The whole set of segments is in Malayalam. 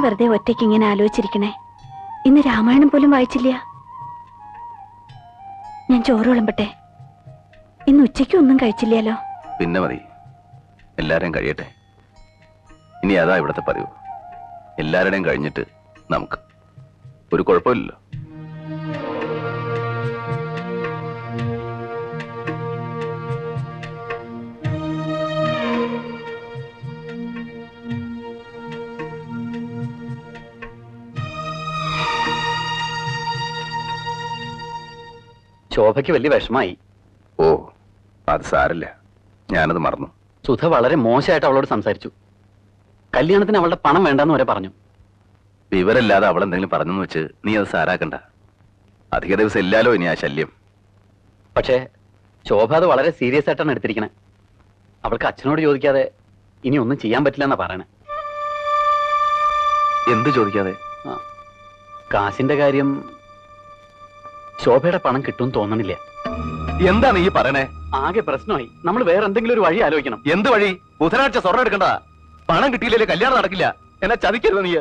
വെറുതെ ഒറ്റയ്ക്ക് ഇങ്ങനെ ആലോചിച്ചിരിക്കണേ? ഇന്ന് രാമായണം പോലും വായിച്ചില്ല. ഞാൻ ചോറ് വിളമ്പട്ടെ? ഇന്ന് ഉച്ചയ്ക്ക് ഒന്നും കഴിച്ചില്ലല്ലോ. പിന്നെ മതി, എല്ലാരും കഴിയട്ടെ. ഇനി അതാ ഇവിടുത്തെ പതിവ്. എല്ലാവരുടെയും കഴിഞ്ഞിട്ട് നമുക്ക് ഒരു കുഴപ്പമില്ലല്ലോ. ശോഭയ്ക്ക് വലിയ വിഷമായി. ഓ, അത് സാരല്ല, ഞാനത് മറന്നു. സുധ വളരെ മോശമായിട്ട് അവളോട് സംസാരിച്ചു. കല്യാണത്തിന് അവളുടെ പണം വേണ്ടെന്ന് വരെ പറഞ്ഞു. വിവരമില്ലാതെ അവൾ എന്തെങ്കിലും പറഞ്ഞെന്ന് വെച്ച് നീ അത് സാരാക്കണ്ട. അധിക ദിവസം ഇല്ലാലോ ഇനി ആ ശല്യം. പക്ഷേ ശോഭ അത് വളരെ സീരിയസ് ആയിട്ടാണ് എടുത്തിരിക്കണേ. അവൾക്ക് അച്ഛനോട് ചോദിക്കാതെ ഇനി ഒന്നും ചെയ്യാൻ പറ്റില്ല എന്നാ പറയണേ. എന്ത് ചോദിക്കാതെ? കാശിന്റെ കാര്യം. ശോഭയുടെ പണം കിട്ടുമെന്ന് തോന്നണില്ല. എന്താ നീ പറയണേ? ആകെ പ്രശ്നമായി. നമ്മൾ വേറെ എന്തെങ്കിലും ഒരു വഴി ആലോചിക്കണം. എന്ത് വഴി? ബുധനാഴ്ച സ്വർണ്ണം എടുക്കണ്ട. പണം കിട്ടിയില്ലേ കല്യാണം നടക്കില്ല. എന്നെ ചതിക്കരുത് നീ.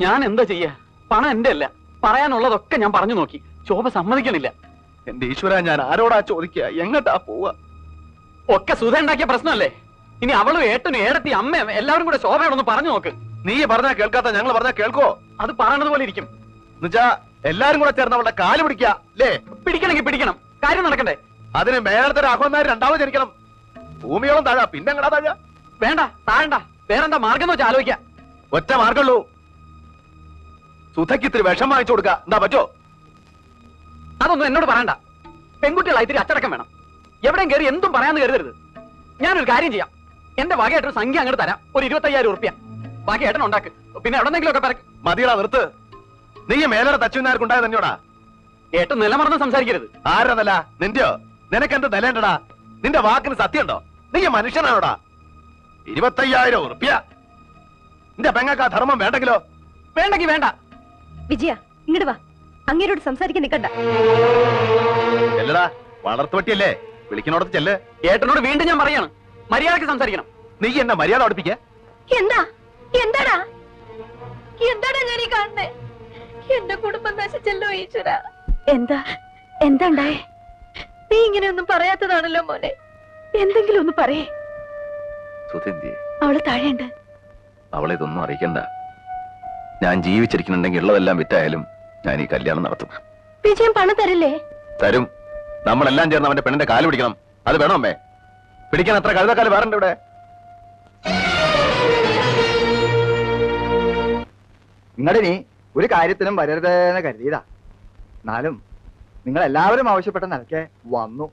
ഞാൻ എന്താ ചെയ്യാ? പണം എന്റെ അല്ല. പറയാനുള്ളതൊക്കെ ഞാൻ പറഞ്ഞു നോക്കി. ശോഭ സമ്മതിക്കണില്ല. എന്റെ ഈശ്വര, ഞാൻ ആരോടാ ചോദിക്കുക? എങ്ങട്ടാ പോവാ? ഒക്കെ സുധ ഉണ്ടാക്കിയ പ്രശ്നമല്ലേ? ഇനി അവളും ഏട്ടനും ഏടത്തി അമ്മയും എല്ലാവരും കൂടെ ശോഭയോടൊന്ന് പറഞ്ഞു നോക്ക്. നീ പറഞ്ഞാ കേൾക്കാത്ത ഞങ്ങൾ പറഞ്ഞാ കേൾക്കോ? അത് പറയണത് പോലെ ഇരിക്കും. എന്നുവെച്ചാ എല്ലാരും കൂടെ ചേർന്ന് അവളുടെ കാല് പിടിക്കുക അല്ലേ? പിടിക്കണമെങ്കിൽ പിടിക്കണം. കാര്യം നടക്കണ്ടേ? അതിന് മേലത്തെ രാഘവന്മാർ രണ്ടാമത് ജനിക്കണം. ഭൂമിയോളം താഴാ, പിന്നെ എങ്ങടാ താഴാ? വേണ്ട, താഴണ്ട. വേറെന്താ മാർഗം വെച്ചാൽ ആലോചിക്കാം. ഒറ്റ മാർഗമുള്ളൂ. സുധയ്ക്ക് ഇത്തിരി വിഷം വാങ്ങിച്ചു കൊടുക്ക. എന്താ പറ്റോ? അതൊന്നും എന്നോട് പറയണ്ട. പെൺകുട്ടികളായി ഇത്തിരി അച്ചടക്കം വേണം. എവിടെയും കയറി എന്തും പറയാന്ന് കരുതരുത്. ഞാനൊരു കാര്യം ചെയ്യാം. എന്റെ വകയായിട്ടൊരു സംഖ്യ അങ്ങോട്ട് തരാം. ഒരു 25,000 ഉറുപ്പ്യ. ബാക്കി ഏട്ടൻ ഉണ്ടാക്ക്. പിന്നെ എവിടെന്നെങ്കിലും ഒക്കെ പറ. മതിയടാ, നിർത്ത്. നീ മേലെ തച്ചുനാർക്കുണ്ടായത് തന്നെയോടാ. ഏട്ടൻ നിലമറന്ന് സംസാരിക്കരുത്. ആരുടെ നില? നിന്റെയോ? നിനക്കെന്ത് നിലണ്ടടാ? നിന്റെ വാക്കിന് സത്യമുണ്ടോ? നീ മനുഷ്യനാണോടാ? 25,000 ഉറുപ്പ്യ. നിന്റെ പെങ്ങക്ക് ആ ധർമ്മം വേണ്ടെങ്കിലോ? വേണ്ടെങ്കിൽ വേണ്ട. വിജയ, ഇങ്ങോട്ട് വാ. അങ്ങേരോട് സംസാരിക്കാൻ നിൽക്കണ്ട. ചെല്ലടാ, വളർത്തുപട്ടിയല്ലേ? വിളിക്കണോടത്ത് ചെല്ല്. ഏട്ടനോട് വീണ്ടും ഞാൻ പറയാണ്, മര്യാദക്ക് സംസാരിക്കണം. നീ എന്നെ മര്യാദ പഠിപ്പിക്ക. എന്താ? എന്താടാ? എന്താടാ ഞാൻ ഈ കാണുന്നേ? എന്റെ കുടുംബം നശിച്ചല്ലോ ഈശ്വര. എന്താ ഉണ്ടായേ? നീ ഇങ്ങനെയൊന്നും പറയാത്തതാണല്ലോ മോനെ. എന്തെങ്കിലും ഒന്ന് പറയേ. അവള് താഴെയുണ്ട്. അവളെ ഇതൊന്നും അറിയിക്കണ്ട. ഞാൻ ജീവിച്ചിരിക്കുന്നുണ്ടെങ്കിൽ ഉള്ളതെല്ലാം വിറ്റായാലും ഞാൻ ഈ കല്യാണം നടത്തും. വിജയം പണം തരില്ലേ? തരും. നമ്മളെല്ലാം ചേർന്ന് അവന്റെ പെണ്ണിന്റെ കാല് പിടിക്കണം. അത് വേണോ അമ്മേ? പിടിക്കാൻ അത്ര കഴുതക്കാല് വേറെ ഇവിടെ. നിങ്ങളിനി ഒരു കാര്യത്തിനും വരരുതെന്ന് കരുതിയതാ. എന്നാലും നിങ്ങൾ എല്ലാവരും ആവശ്യപ്പെട്ട നിലയ്ക്ക് വന്നു.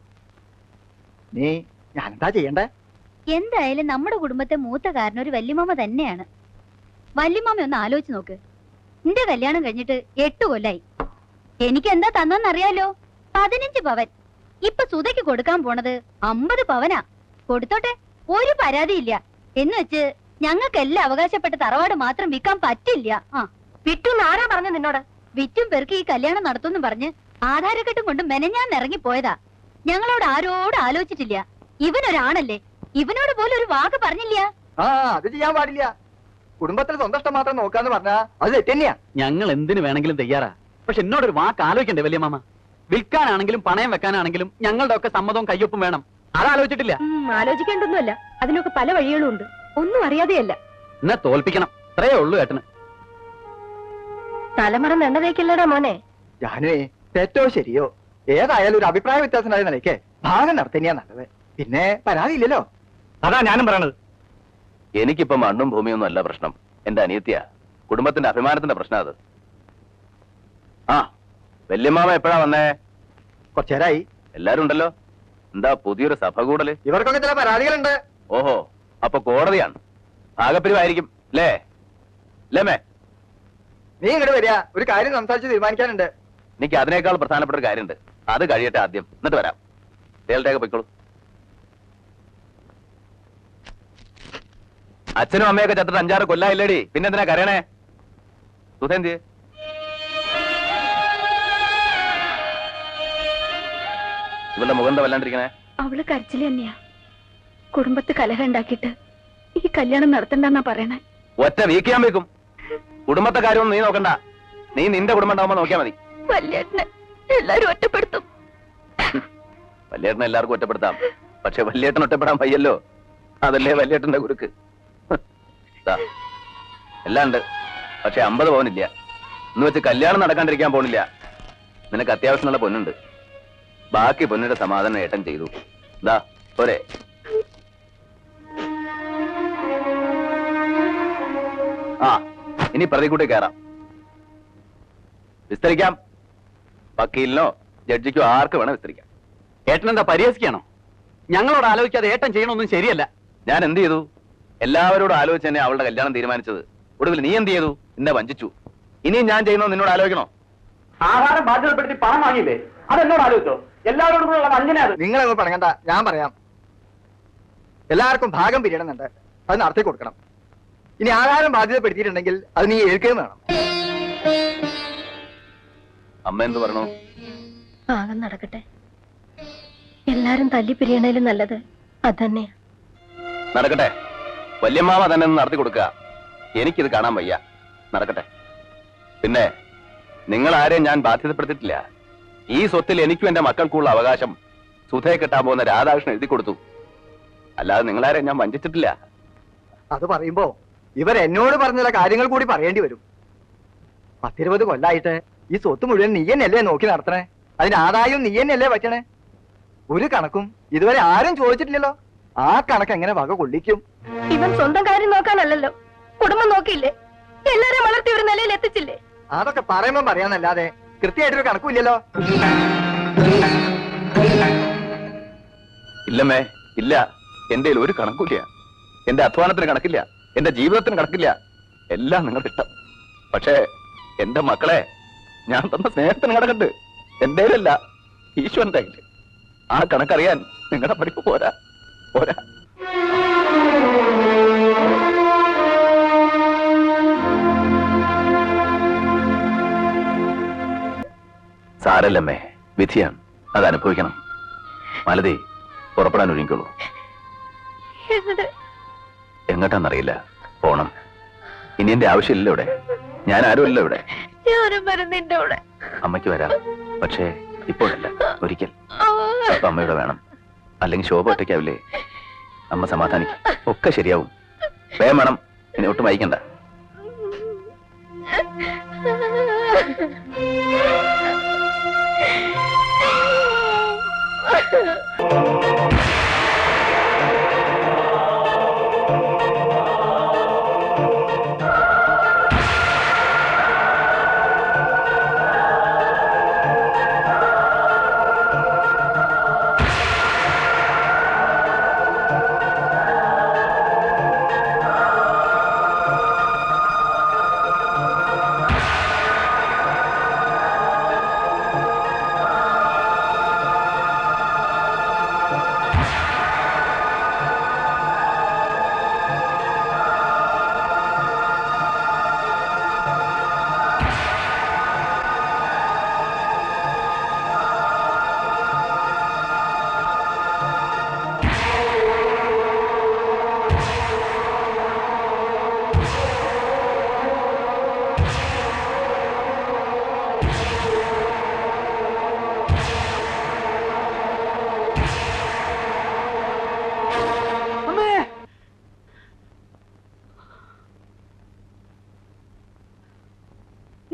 നീ ഞാനെന്താ ചെയ്യണ്ടേ? എന്തായാലും നമ്മുടെ കുടുംബത്തെ മൂത്ത കാരണം ഒരു വല്യമാമ തന്നെയാണ്. വല്യമാമ ഒന്ന് ആലോചിച്ച് നോക്ക്. നിന്റെ കല്യാണം കഴിഞ്ഞിട്ട് 8 കൊല്ലായി. എനിക്ക് എന്താ തന്നറിയാലോ? 15 പവൻ. ഇപ്പൊ സുധയ്ക്ക് കൊടുക്കാൻ പോണത് 50 പവനാ. കൊടുത്തോട്ടെ, ഒരു പരാതിയില്ല. എന്ന് വെച്ച് ഞങ്ങൾക്കെല്ലാം അവകാശപ്പെട്ട തറവാട് മാത്രം വിൽക്കാൻ പറ്റില്ല. വിറ്റുന്ന് ആരാ പറഞ്ഞു നിന്നോട്? വിറ്റും പെറുക്കി ഈ കല്യാണം നടത്തുമെന്നും പറഞ്ഞ് ആധാരക്കെട്ടും കൊണ്ട് മെനഞ്ഞാൻ ഇറങ്ങി പോയതാ. ഞങ്ങളോട് ആരോട് ആലോചിച്ചിട്ടില്ല. ഇവനൊരാണല്ലേ, ഇവനോട് പോലും ഒരു വാക്ക് പറഞ്ഞില്ല. അത് ചെയ്യാൻ പാടില്ല. കുടുംബത്തിൽ സ്വന്തം ഇഷ്ടം മാത്രം നോക്കാന്ന് പറഞ്ഞാ അത് തെറ്റന്നെയാ. ഞങ്ങൾ എന്തിനു വേണമെങ്കിലും തയ്യാറാ. പക്ഷെ എന്നോടൊരു വാക്ക് ആലോചിക്കണ്ടേ വലിയ മാമ? വിൽക്കാനാണെങ്കിലും പണയം വെക്കാനാണെങ്കിലും ഞങ്ങളുടെ ഒക്കെ സമ്മതവും കയ്യൊപ്പും വേണം. അതാലോചിച്ചിട്ടില്ല. ആലോചിക്കേണ്ടൊന്നുമല്ല. അതിനൊക്കെ പല വഴികളും ഉണ്ട്. ഒന്നും അറിയാതെയല്ല. എന്നെ തോൽപ്പിക്കണം, അത്രയേ ഉള്ളൂ ഏട്ടന്. തലമറന്ന് എണ്ണ തേക്കില്ലടാ മോനെ. ഞാനേ തെറ്റോ ശരിയോ ഏതായാലും ഒരു അഭിപ്രായ വ്യത്യാസം ഉണ്ടായ നിലയ്ക്ക് ഭാഗം നടത്തന്നെയാ നല്ലത്. പിന്നെ പരാതിയില്ലല്ലോ. അതാ ഞാനും പറയണത്. എനിക്കിപ്പോ മണ്ണും ഭൂമിയൊന്നും അല്ല പ്രശ്നം. എന്റെ അനിയത്തിയാ. കുടുംബത്തിന്റെ അഭിമാനത്തിന്റെ പ്രശ്നം അത്. ആ, വല്യമ്മാമ എപ്പോഴാ വന്നേ? കുറച്ചേരായി. എല്ലാരും ഉണ്ടല്ലോ. എന്താ പുതിയൊരു സഭ കൂടല്? ഇവർക്കൊക്കെ ചില പരാതികളുണ്ട്. ഓഹോ, അപ്പൊ കോടതിയാണ്. ഭാഗപ്പിരിവായിരിക്കും അല്ലേ? ലേമേ, നീ ഇങ്ങോട്ട് വരിക. ഒരു കാര്യം സംസാരിച്ച് തീരുമാനിക്കാനുണ്ട്. എനിക്ക് അതിനേക്കാൾ പ്രധാനപ്പെട്ട ഒരു കാര്യമുണ്ട്. അത് കഴിയട്ടെ ആദ്യം, എന്നിട്ട് വരാം. ഡേൽട്ടേക്ക് പോയിക്കോളൂ. അച്ഛനും അമ്മയൊക്കെ ചത്തിട്ട് 5-6 കൊല്ലായില്ലേടി. പിന്നെ എന്തിനാ കരയണേ? സുധേന്തി ഇവളുടെ മുഖം എന്താ വല്ലാണ്ടിരിക്കണേ? അവള് കരച്ചില് തന്നെയാ. കുടുംബത്ത് കലഹം ഉണ്ടാക്കിയിട്ട് ഈ കല്യാണം നടത്തണ്ടെന്നാ പറയണേ. ഒറ്റ വീക്കിയാൻ വെക്കും. കുടുംബത്തെ കാര്യമൊന്നും നീ നോക്കണ്ട. നീ നിന്റെ കുടുംബം ഉണ്ടാവുമ്പോ നോക്കിയാ മതി. വല്യേട്ടനെ എല്ലാരും ഒറ്റപ്പെടുത്തും. വല്യേട്ടനെ എല്ലാവർക്കും ഒറ്റപ്പെടുത്താം. പക്ഷെ വല്യേട്ടൻ ഒറ്റപ്പെടാൻ വയ്യല്ലോ. അതല്ലേ വല്യേട്ടന്റെ കുരുക്ക്. ദാ, എല്ലാം ഉണ്ട്. പക്ഷെ 50 പവനില്ല. എന്ന് വെച്ച് കല്യാണം നടക്കാണ്ടിരിക്കാൻ പോണില്ല. നിനക്ക് അത്യാവശ്യമുള്ള പൊന്നുണ്ട്. ബാക്കി പൊന്നിന്റെ സമാധാനം ഏട്ടൻ ചെയ്തു. ദാ പോരെ. ആ, ഇനി പ്രതികൂട്ടി കയറാം. വിസ്തരിക്കാം. വക്കീലിനോ ജഡ്ജിക്കോ ആർക്ക് വേണം വിസ്തരിക്കാം. ഏട്ടൻ എന്താ പരിഹസിക്കാണോ? ഞങ്ങളോട് ആലോചിക്കാതെ ഏട്ടൻ ചെയ്യണമൊന്നും ശരിയല്ല. ഞാൻ എന്ത് ചെയ്തു? എല്ലാവരോടും ആലോചിച്ച് തന്നെ അവളുടെ കല്യാണം തീരുമാനിച്ചത്. ഒടുവിൽ നീ എന്ത് ചെയ്തു? എന്നെ വഞ്ചിച്ചു. ഇനിയും ഞാൻ ചെയ്യണോ നിന്നോട് ആലോചിക്കണോ? ആഹാരം ബാധ്യതപ്പെടുത്തി പണം വാങ്ങിയില്ലേ? അതെന്നോട് ആലോചിച്ചോ? എല്ലാവരോടും കൂടെ വഞ്ചന അത്. നിങ്ങളൊന്നും പറയണ്ട, ഞാൻ പറയാം. എല്ലാവർക്കും ഭാഗം പിരിയണമെന്നുണ്ട്. അത് നടത്തി കൊടുക്കണം. ഇനി ആഹാരം ബാധ്യതപ്പെടുത്തിയിട്ടുണ്ടെങ്കിൽ അത് നീ ഏൽക്കുകയും വേണം. അമ്മ എന്ത് പറഞ്ഞോ? ഭാഗം നടക്കട്ടെ. എല്ലാരും തല്ലി പിരിയണേലും നല്ലത് അതന്നെയാ. നടക്കട്ടെ. വല്യമ്മാവ തന്നെ ഒന്ന് നടത്തി കൊടുക്കുക. എനിക്കിത് കാണാൻ വയ്യ. നടക്കട്ടെ. പിന്നെ നിങ്ങൾ ആരെയും ഞാൻ ബാധ്യതപ്പെടുത്തിയിട്ടില്ല. ഈ സ്വത്തിൽ എനിക്കും എന്റെ മക്കൾക്കുള്ള അവകാശം സുധയെ കിട്ടാൻ പോകുന്ന രാധാകൃഷ്ണൻ എഴുതി കൊടുത്തു. അല്ലാതെ നിങ്ങളാരെയും ഞാൻ വഞ്ചിച്ചിട്ടില്ല. അത് പറയുമ്പോ ഇവർ എന്നോട് പറഞ്ഞ ചില കാര്യങ്ങൾ കൂടി പറയേണ്ടി വരും. 10-20 കൊല്ലായിട്ട് ഈ സ്വത്ത് മുഴുവൻ നീ തന്നെയല്ലേ നോക്കി നടത്തണേ? അതിന് ആദായവും നീ തന്നെയല്ലേ പറ്റണേ? ഒരു കണക്കും ഇതുവരെ ആരും ചോദിച്ചിട്ടില്ലല്ലോ. ആ കണക്ക് എങ്ങനെ വക കൊള്ളിക്കും? ഇവൻ സ്വന്തം കാര്യം നോക്കാനല്ലല്ലോ, കുടുംബം നോക്കിയില്ലേ? എല്ലാരും വളർത്തി ഒരു നിലയിൽ എത്തിച്ചില്ലേ? അതൊക്കെ പറയുമ്പോ പറയാന്നല്ലാതെ കൃത്യമായിട്ടൊരു കണക്കുമില്ലല്ലോ. ഇല്ലമ്മേ, ഇല്ല. എന്റെ ഒരു കണക്കില്ല. എന്റെ അധ്വാനത്തിന് കണക്കില്ല. എന്റെ ജീവിതത്തിന് കണക്കില്ല. എല്ലാം നിങ്ങളുടെ ഇഷ്ടം. പക്ഷേ എന്റെ മക്കളെ ഞാൻ തന്ന സ്നേഹത്തിന് കണക്കുണ്ട്. എന്റെ അല്ല, ഈശ്വരന്റെ കയ്യില്. ആ കണക്കറിയാൻ നിങ്ങളുടെ പഠിപ്പ് പോരാ. പോരാ. സാരല്ലമ്മേ, വിധിയാണ്. അത് അനുഭവിക്കണം. മാലതി, പുറപ്പെടാൻ ഒരുങ്ങിക്കോളൂ. എങ്ങോട്ടാന്നറിയില്ല. പോണം. ഇനി എന്റെ ആവശ്യമില്ലല്ലോ ഇവിടെ. ഞാൻ ആരുമല്ലോ ഇവിടെ. ഞാനും വരുന്നിന്റെ കൂടെ. അമ്മയ്ക്ക് വരാം. പക്ഷേ ഇപ്പോഴല്ല, ഒരിക്കൽ. അപ്പൊ അമ്മയുടെ വേണം. അല്ലെങ്കിൽ ശോഭ ഒറ്റയ്ക്കാവില്ലേ? അമ്മ സമാധാനിക്കും. ഒക്കെ ശരിയാവും. വേഗം വേണം. ഇനി ഒട്ടും വൈകണ്ട.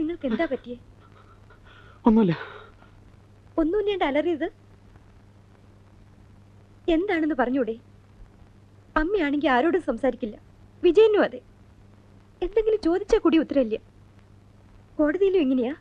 നിങ്ങൾക്ക് എന്താ പറ്റിയേ? ഒന്നുമില്ല. ഒന്നുമില്ലേണ്ട അലറിയത് എന്താണെന്ന് പറഞ്ഞൂടെ? അമ്മയാണെങ്കിൽ ആരോടും സംസാരിക്കില്ല. വിജയനും അതെ. എന്തെങ്കിലും ചോദിച്ചാൽ കൂടി ഉത്തരവില്ല. കോടതിയിലും എങ്ങനെയാ?